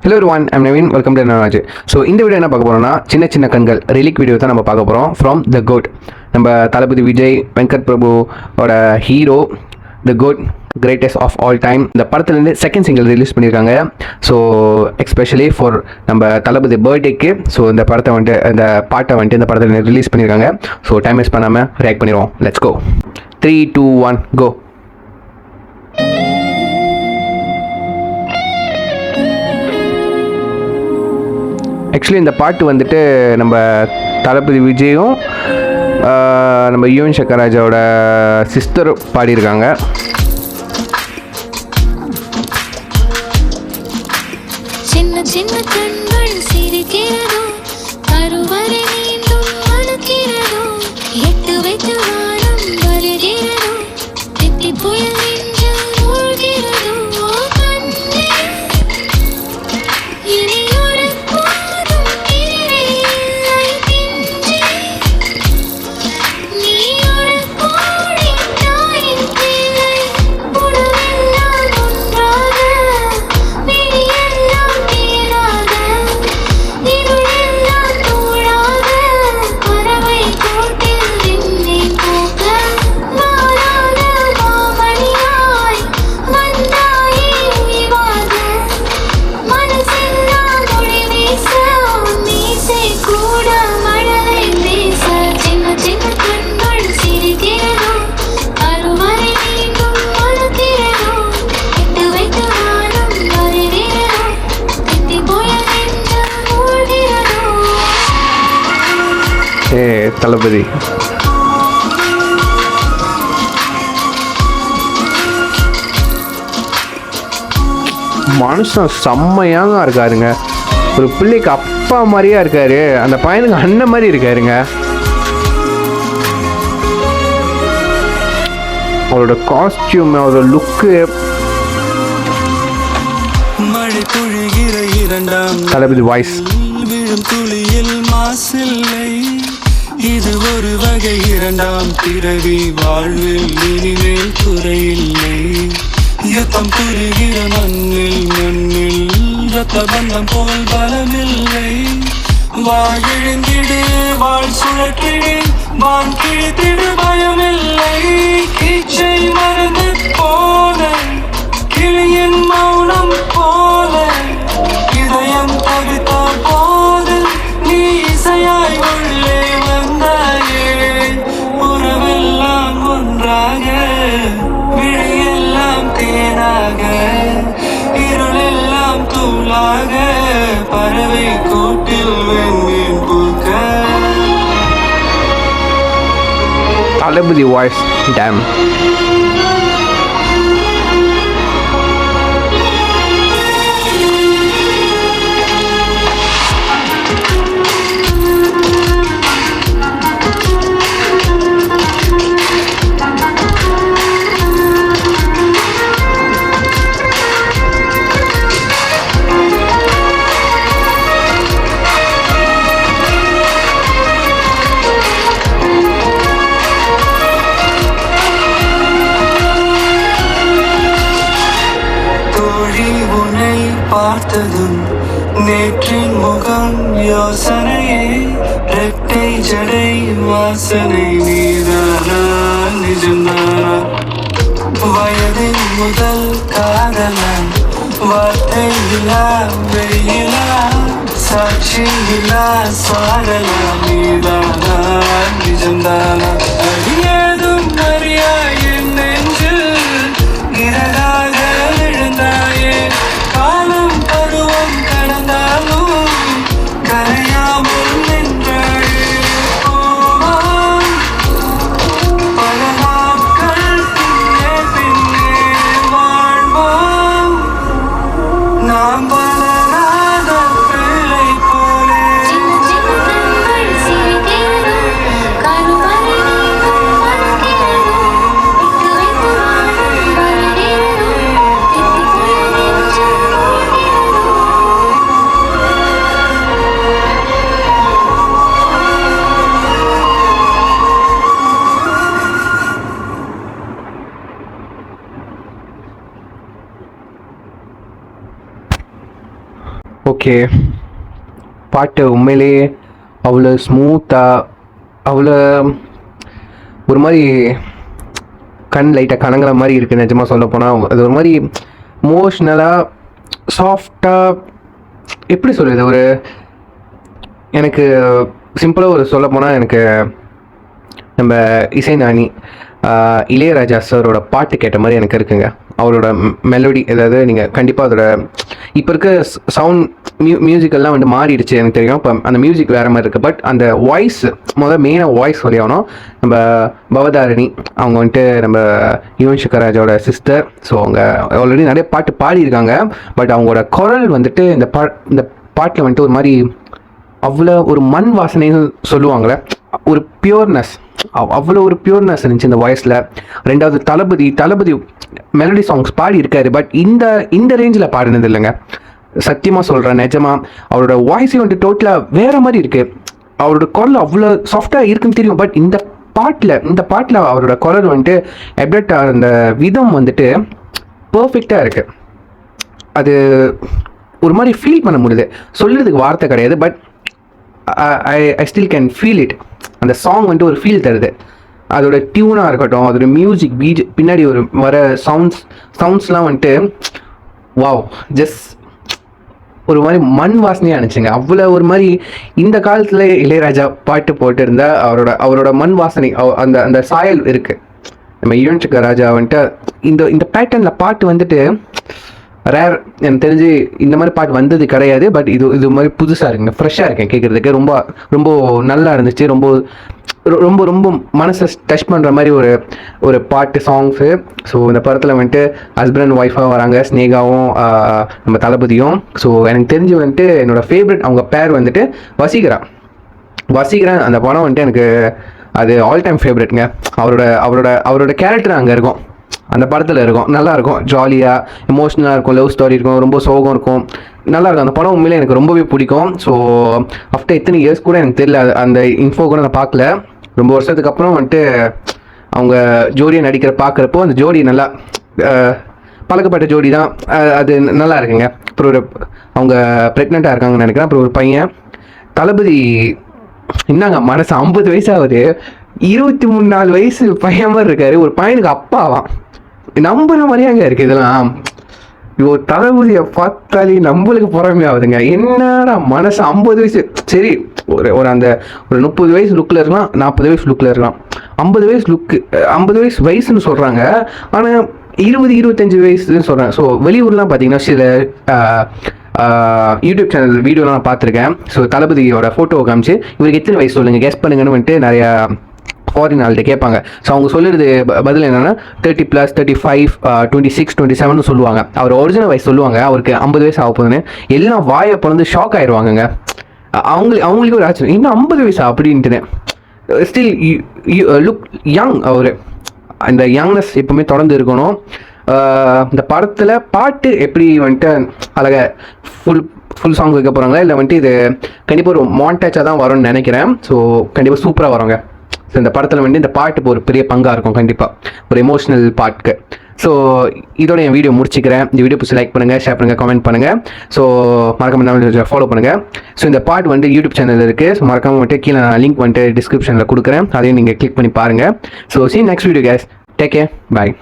Hello one I'm Naveen, welcome to என்னராஜ். So இந்த வீடியோ என்ன பார்க்க போகிறோம்னா, சின்ன சின்ன கண்கள் ரிலீக் வீடியோ தான் நம்ம பார்க்க போகிறோம். ஃப்ரம் த கோட், நம்ம தளபதி விஜய் வெங்கட் பிரபுவோட hero, the GOAT, greatest of all time. இந்த படத்துலேருந்து செகண்ட் சிங்கிள் ரிலீஸ் பண்ணியிருக்காங்க. ஸோ எக்ஸ்பெஷலி ஃபார் நம்ம தளபதி பர்த்டேக்கு ஸோ இந்த படத்தை வந்துட்டு இந்த பாட்டை வந்துட்டு இந்த படத்தில் ரிலீஸ் பண்ணியிருக்காங்க. ஸோ டைம் வேஸ்ட் பண்ணாமல் ரியாக்ட் பண்ணிடுவோம். Let's go. 3, 2, 1 கோ. ஆக்சுவலி இந்த பாட்டு வந்துட்டு நம்ம தளபதி விஜயும் நம்ம யுவன் சங்கர் ராஜாவோட சிஸ்டர் பாடியிருக்காங்க. சின்ன சின்ன கண்கள் சிரிக்கிறதோ, கருவறை மீண்டும் அழுக்கிறதோ, எட்டு வைத்து வானம் வருகிறதோ, திட்டி புயல் நெஞ்சில் மூழ்கிறதோ, கண்ணே இனியொரு போதும் இல்லை பிஞ்சே, நீயொரு கோடி தாயின் பிள்ளை, உடலெல்லாம் ஒன்றாக, விழியெல்லாம் தீராக, இருளெல்லாம் தூளாக, பறவை கூட்டில் விண்மீன் போக, மாறாத மாமணியாய் வந்தாயே உயிவாக, மனசெல்லாம் ஒளி வீச, மீசை கூட மழலை பேச, சின்ன சின்ன கண்கள் சிரிக்கிறதோ, கருவறை மீண்டும் அழுகிறதோ, எட்டு வைத்து வானம் வருகிறதோ, திட்டி புயல் நெஞ்சில் மூழ்கிறதோ. தளபதி மனுஷன் செம்மையாக இருக்காருங்க. ஒரு பிள்ளைக்கு அப்பா மாதிரியா இருக்காரு, அந்த பையனுக்கு அண்ணன் மாதிரி இருக்காருங்க. அவரோட காஸ்டியூம், அவரோட லுக்கு, மழை பொழிகிற இரண்டாம் தளபதி வாய்ஸ். விழும் துளியில் மாசில்லை, இது ஒரு வகை இரண்டாம் பிறவி, வாழ்வில் இனிமேல் குறையில்லை. யுத்தம் புரிகிற மண்ணில் ரத்த பந்தம் போல் பலமில்லை. வாழ்கிழிந்திடு வாழ் சுழற்றிடு, வான் கிழித்திடு பயமில்லை. கீச்சை மறந்து போன கிளியின் மௌனம் போல, இதயம் தவித்த போது நீ இசையாய் உள்ளே வந்தாயே. உறவெல்லாம் ஒன்றாக, விழியெல்லாம் தேனாக, இருளெல்லாம் தூளாக, பறவை கூட்டில் வெண்மீன் பூக்க. தளபதி வாய்ஸ் டேம். பார்த்ததும் நேற்றின் முகம் யோசனையே, ரெட்டை ஜடை வாசனை நீதானா நிஜம்தானா? வயதின் முதல் காதலன், வார்த்தை இல்லா வெயிலா, சாட்சி இல்லா சாரலா, நீதானா நிஜம்தானா? அறியதும் அறியா என் நெஞ்சில் நிழலாக விழுந்தாயே. காலம் பருவம் கடந்தாலும் கரையாமல் நின்றாயே. பல நாட்கள் பின்னே பின்னே வாழ்வோம், நாம் வளராத பிள்ளை போலே. சின்ன சின்ன கண்கள் சிரிக்கிறதோ, கருவறை மீண்டும் ஓகே, பாட்டு உண்மையிலேயே அவ்வளோ ஸ்மூத்தாக, அவ்வளோ ஒரு மாதிரி கண் லைட்டாக கணங்குற மாதிரி இருக்குது. நிஜமாக சொல்ல போனால் அது ஒரு மாதிரி மோஷ்னலாக சாஃப்டாக, எப்படி சொல்கிறது, ஒரு எனக்கு சிம்பிளாக ஒரு சொல்ல போனால் எனக்கு நம்ம இசைஞானி இளையராஜா சாரோட பாட்டு கேட்ட மாதிரி எனக்கு இருக்குங்க. அவரோட மெலோடி, அதாவது நீங்கள் கண்டிப்பாக அதோட இப்போ இருக்க சவுண்ட் மியூசிக்கெல்லாம் வந்து மாறிடுச்சு எனக்கு தெரியும். இப்போ அந்த மியூசிக் வேறு மாதிரி இருக்குது. பட் அந்த வாய்ஸ், மெயினாக வாய்ஸ் சொல்லியாகணும். நம்ம பவதாரணி அவங்க வந்துட்டு நம்ம யுவன் சங்கர் ராஜாவோட சிஸ்டர். ஸோ அவங்க ஆல்ரெடி நிறைய பாட்டு பாடியிருக்காங்க. பட் அவங்களோட குரல் வந்துட்டு இந்த பாட்டில் வந்துட்டு ஒரு மாதிரி அவ்வளோ ஒரு மண் வாசனைன்னு சொல்லுவாங்களே, ஒரு பியூர்னஸ், அவ்வளோ ஒரு பியூர்னஸ் இருந்துச்சு இந்த வாய்ஸில். ரெண்டாவது தளபதி மெலடி சாங்ஸ் பாடி இருக்காரு. பட் இந்த ரேஞ்சில் பாடினது இல்லைங்க. சத்தியமாக சொல்கிறேன், நிஜமாக அவரோட வாய்ஸே வந்துட்டு டோட்டலாக வேறு மாதிரி இருக்குது. அவரோட குரல் அவ்வளோ சாஃப்டாக இருக்குன்னு தெரியும். பட் இந்த பாட்டில் அவரோட குரல் வந்துட்டு எப்டட் அந்த விதம் வந்துட்டு பர்ஃபெக்டாக இருக்குது. அது ஒரு மாதிரி ஃபீல் பண்ண முடியுது, சொல்கிறதுக்கு வார்த்தை கிடையாது. But I still can feel it. அந்த சாங் வந்துட்டு ஒரு ஃபீல் தருது. அதோட டியூனாக இருக்கட்டும், அதோட மியூசிக் பின்னாடி ஒரு வர சவுண்ட்ஸ்லாம் வந்துட்டு வாவ், ஜஸ்ட் ஒரு மாதிரி மண் வாசனையாக இருந்துச்சுங்க. அவ்வளோ ஒரு மாதிரி இந்த காலத்தில் இளையராஜா பாட்டு போட்டு இருந்தால் அவரோட மண் வாசனை, அந்த சாயல் இருக்குது. நம்ம யுவன் சங்கர் ராஜா வந்துட்டு இந்த பேட்டர்னில் பாட்டு வந்துட்டு ரேர், எனக்கு தெரிஞ்சு இந்த மாதிரி பாட்டு வந்தது கிடையாது. பட் இது மாதிரி புதுசாக இருக்குங்க, ஃப்ரெஷ்ஷாக இருக்கேன் கேட்குறதுக்கு. ரொம்ப ரொம்ப நல்லா இருந்துச்சு. ரொம்ப ரொம்ப ரொம்ப மனசை டச் பண்ணுற மாதிரி ஒரு பாட்டு சாங்ஸு. ஸோ இந்த படத்தில் வந்துட்டு ஹஸ்பண்ட் அண்ட் ஒய்ஃபாக வராங்க, ஸ்னேகாவும் நம்ம தளபதியும். ஸோ எனக்கு தெரிஞ்சு வந்துட்டு என்னோடய ஃபேவரட் அவங்க பேர் வந்துட்டு வசீகரா. அந்த படம் வந்துட்டு எனக்கு அது ஆல் டைம் ஃபேவரட்ங்க. அவரோட கேரக்டர் அங்கே இருக்கும், அந்த படத்தில் இருக்கும். நல்லாயிருக்கும், ஜாலியாக எமோஷ்னலாக இருக்கும், லவ் ஸ்டோரி இருக்கும், ரொம்ப சோகம் இருக்கும், நல்லாயிருக்கும். அந்த படம் உண்மையிலே எனக்கு ரொம்பவே பிடிக்கும். ஸோ ஆஃப்டர் எத்தனை இயர்ஸ் கூட எனக்கு தெரியல, அந்த இன்ஃபோ கூட நான் பார்க்கல. ரொம்ப வருஷத்துக்கு அப்புறம் வந்துட்டு அவங்க ஜோடியை பார்க்குறப்போ அந்த ஜோடி நல்லா பழக்கப்பட்ட ஜோடி தான். அது நல்லா இருக்குங்க. அப்புறம் அவங்க ப்ரெக்னெண்ட்டாக இருக்காங்கன்னு நினைக்கிறேன். அப்புறம் ஒரு பையன் தளபதி என்னங்க மனசு 50 வயசு ஆகுது, 23-24 வயசு பையன் மாதிரி இருக்காரு. ஒரு பையனுக்கு அப்பாவான், நம்புற மாதிரியாங்க இருக்குது இதெல்லாம். இவ்வளோ தளபதியை பார்த்தாலே நம்மளுக்கு பொறாமை ஆகுதுங்க. என்னடா மனசு 50 வயசு, சரி ஒரு அந்த ஒரு 30 வயசு லுக்கில் இருக்கலாம், 40 வயசு லுக்கில் இருக்கலாம். 50 வயசு லுக்கு, 50 வயசு வயசுன்னு சொல்கிறாங்க. ஆனால் 20-25 வயசுன்னு சொல்கிறாங்க. ஸோ வெளியூர்லாம் பார்த்தீங்கன்னா சில யூடியூப் சேனல் வீடியோலாம் நான் பார்த்துருக்கேன். ஸோ தளபதியோட ஃபோட்டோவை காமிச்சு இவருக்கு எத்தனை வயசு சொல்லுங்கள், கெஸ் பண்ணுங்கன்னு வந்துட்டு நிறையா ஃபாரின் ஆள்கிட்ட கேட்பாங்க. ஸோ அவங்க சொல்லுறது பதில் என்னென்னா 30+, 35, 26, 27 சொல்லுவாங்க. அவர் ஒரிஜினல் வயசு சொல்லுவாங்க, அவருக்கு 50 வயசு ஆக போகுதுன்னு. எல்லாம் வாயை பிறந்து ஷாக் ஆயிடுவாங்கங்க. அவங்களுக்கு ஒரு ஆச்சரியம், இன்னும் 50 வயசா அப்படின்ட்டுன்னு. Still look young. அவர் அந்த யங்னஸ் எப்பவுமே தொடர்ந்து இருக்கணும். இந்த படத்தில் பாட்டு எப்படி வந்துட்டு அழகாக ஃபுல் சாங் வைக்க போகிறாங்களா, இல்லை வந்துட்டு இது கண்டிப்பாக ஒரு மான்டேஜாக தான் வரும்னு நினைக்கிறேன். ஸோ கண்டிப்பாக சூப்பராக வருங்க. ஸோ இந்த படத்தில் வந்து இந்த பாட்டு ஒரு பெரிய பங்காக இருக்கும் கண்டிப்பாக, ஒரு எமோஷ்னல் பாட்டுக்கு. ஸோ இதோட என் வீடியோ முடிச்சுக்கிறேன். இந்த வீடியோ பிடிச்சி லைக் பண்ணுங்கள், ஷேர் பண்ணுங்கள், கமெண்ட் பண்ணுங்கள். ஸோ மறக்காம ஃபாலோ பண்ணுங்கள். ஸோ இந்த பாட்டு வந்துட்டு யூடியூப் சேனல் இருக்குது. ஸோ மறக்காம வந்துட்டு கீழே நான் லிங்க் வந்துட்டு டிஸ்கிரிப்ஷனில் கொடுக்குறேன், அதையும் நீங்கள் கிளிக் பண்ணி பாருங்கள். So see you next video guys. Take care. Bye.